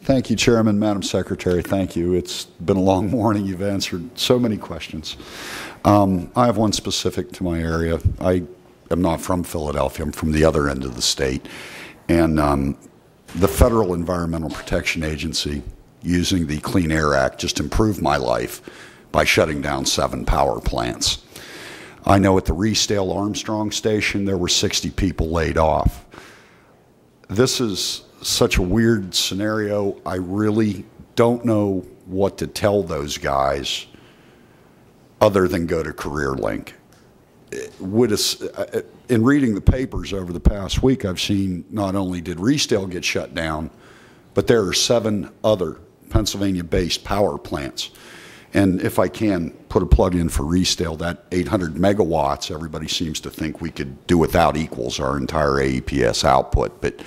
Thank you, Chairman, Madam Secretary. Thank you. It's been a long morning. You've answered so many questions. I have one specific to my area. I am not from Philadelphia. I'm from the other end of the state. And the Federal Environmental Protection Agency, using the Clean Air Act, just improved my life by shutting down 7 power plants. I know at the Resdale Armstrong station, there were 60 people laid off. This is such a weird scenario. I really don't know what to tell those guys other than go to CareerLink. In reading the papers over the past week, I've seen not only did Resdale get shut down, but there are 7 other Pennsylvania-based power plants. And if I can put a plug in for Resdale, that 800 megawatts, everybody seems to think we could do without equals our entire AEPS output. But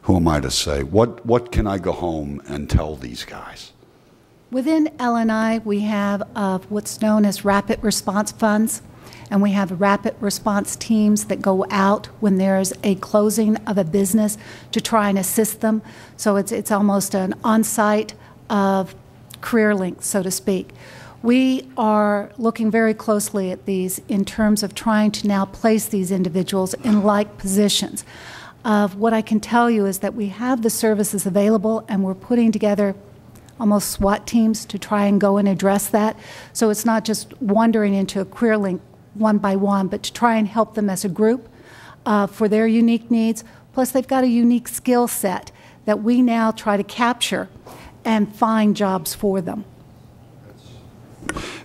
who am I to say? What can I go home and tell these guys? Within L&I, we have what's known as rapid response funds, and we have rapid response teams that go out when there's a closing of a business to try and assist them. So it's almost an on-site of CareerLink, so to speak. We are looking very closely at these in terms of trying to now place these individuals in like positions. What I can tell you is that we have the services available, and we're putting together almost SWAT teams to try and go and address that. So it's not just wandering into a CareerLink one by one, but to try and help them as a group for their unique needs. Plus, they've got a unique skill set that we now try to capture and find jobs for them.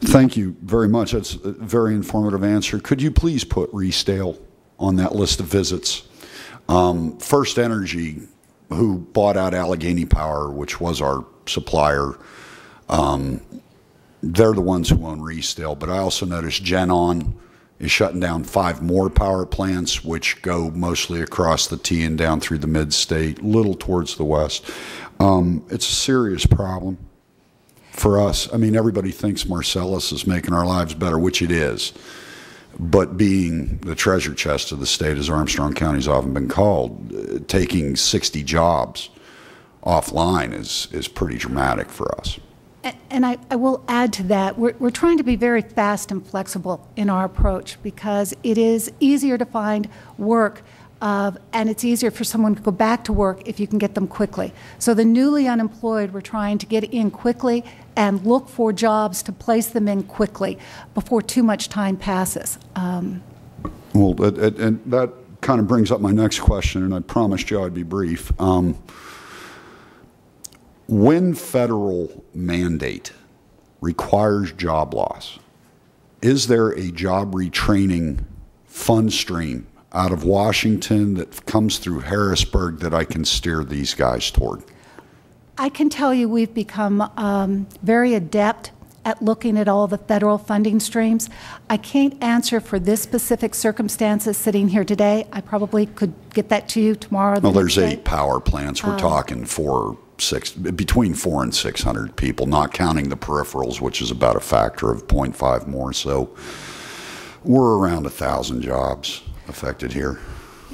Thank you very much. That's a very informative answer. Could you please put Resdale on that list of visits? First Energy, who bought out Allegheny Power, which was our supplier, they're the ones who own Resdale. But I also noticed GenOn is shutting down 5 more power plants, which go mostly across the T and down through the mid-state, little towards the west. It's a serious problem for us. I mean, everybody thinks Marcellus is making our lives better, which it is. But being the treasure chest of the state, as Armstrong County's often been called, taking 60 jobs offline is pretty dramatic for us. And I will add to that, we're trying to be very fast and flexible in our approach, because it is easier to find work and it's easier for someone to go back to work if you can get them quickly. So the newly unemployed, we're trying to get in quickly and look for jobs to place them in quickly before too much time passes. Well, and that kind of brings up my next question, and I promised you I'd be brief. When federal mandate requires job loss, is there a job retraining fund stream out of Washington that comes through Harrisburg that I can steer these guys toward? I can tell you we've become very adept at looking at all the federal funding streams. I can't answer for this specific circumstances sitting here today. I probably could get that to you tomorrow. Well, there's 8 power plants. We're talking between 400 and 600 people, not counting the peripherals, which is about a factor of 0.5 more. So we're around 1,000 jobs affected here.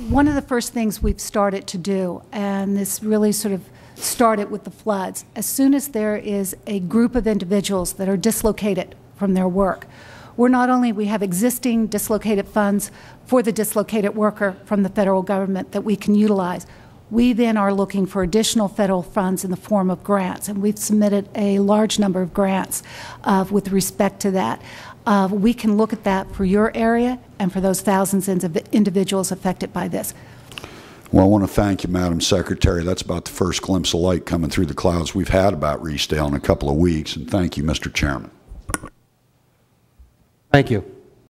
One of the first things we've started to do, and this really sort of started with the floods, as soon as there is a group of individuals that are dislocated from their work, we have existing dislocated funds for the dislocated worker from the federal government that we can utilize. We then are looking for additional federal funds in the form of grants, and we've submitted a large number of grants with respect to that. We can look at that for your area and for those thousands of individuals affected by this. Well, I want to thank you, Madam Secretary. That's about the first glimpse of light coming through the clouds we've had about Resdale in a couple of weeks. And thank you, Mr. Chairman. Thank you.